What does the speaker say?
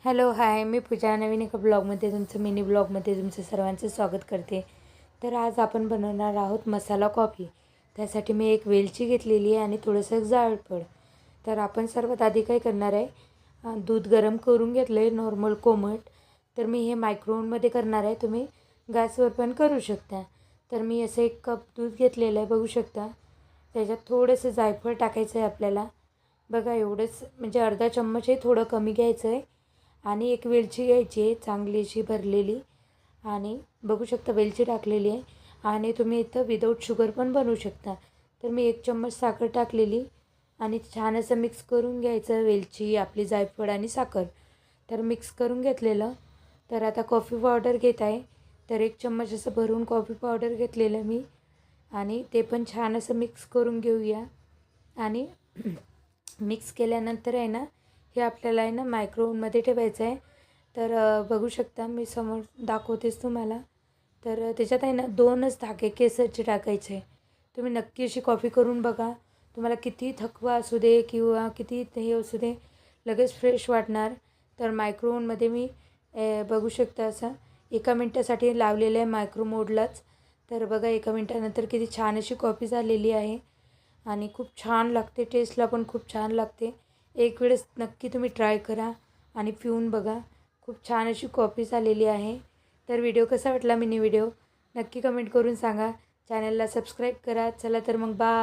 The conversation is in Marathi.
हॅलो हाय, मी पूजा. नवीन एका ब्लॉगमध्ये मिनी ब्लॉगमध्ये तुमचं सर्वांचं स्वागत करते. तर आज आपण बनवणार आहोत मसाला कॉफी. त्यासाठी मी एक वेलची घेतलेली आहे आणि थोडंसं जायफळ. तर आपण सर्वात आधी काय करणार आहे, दूध गरम करून घेतलं आहे नॉर्मल कोमट. तर मी हे मायक्रोवेव्हमध्ये करणार आहे, तुम्ही गॅसवर पण करू शकता. तर मी असं 1 कप दूध घेतलेलं आहे, बघू शकता. त्याच्यात थोडंसं जायफळ टाकायचं आहे आपल्याला. बघा एवढंच, म्हणजे अर्धा चम्मच आहे, थोडं कमी घ्यायचं आहे. आणि एक वेलची घ्यायची आहे चांगलीशी भरलेली. आणि बघू शकता वेलची टाकलेली आहे. आणि तुम्ही इथं विदाऊट शुगर पण बनवू शकता. तर मी 1 चम्मच साखर टाकलेली आणि छान असं मिक्स करून घ्यायचं, वेलची, आपली जायफळ आणि साखर. तर मिक्स करून घेतलेलं. तर आता कॉफी पावडर घेत आहे. तर 1 चम्मच असं भरून कॉफी पावडर घेतलेलं मी. आणि ते पण छान असं मिक्स करून घेऊया. आणि मिक्स केल्यानंतर आहे ना, हे आपल्याला आहे ना मायक्रोवेव्हमध्ये ठेवायचं आहे. तर बघू शकता, मी समोर दाखवतेच तुम्हाला. तर त्याच्यात आहे ना 2च धागे केसरचे टाकायचे. तुम्ही नक्की अशी कॉफी करून बघा. तुम्हाला किती थकवा असू दे किंवा किती हे असू दे, लगेच फ्रेश वाटणार. तर मायक्रोवेव्हमध्ये मी बघू शकता असं 1 मिनटासाठी लावलेलं आहे मायक्रो मोडलाच. तर बघा 1 मिनटानंतर किती छान अशी कॉफी झालेली आहे. आणि खूप छान लागते, टेस्टला पण खूप छान लागते. एक वेळेस नक्की तुम्ही ट्राय करा आणि पिऊन बघा. खूप छान अशी कॉफी झालेली आहे. तर व्हिडिओ कसा वाटला, मिनी व्हिडिओ, नक्की कमेंट करून सांगा. चॅनलला सबस्क्राईब करा. चला तर मग बाय.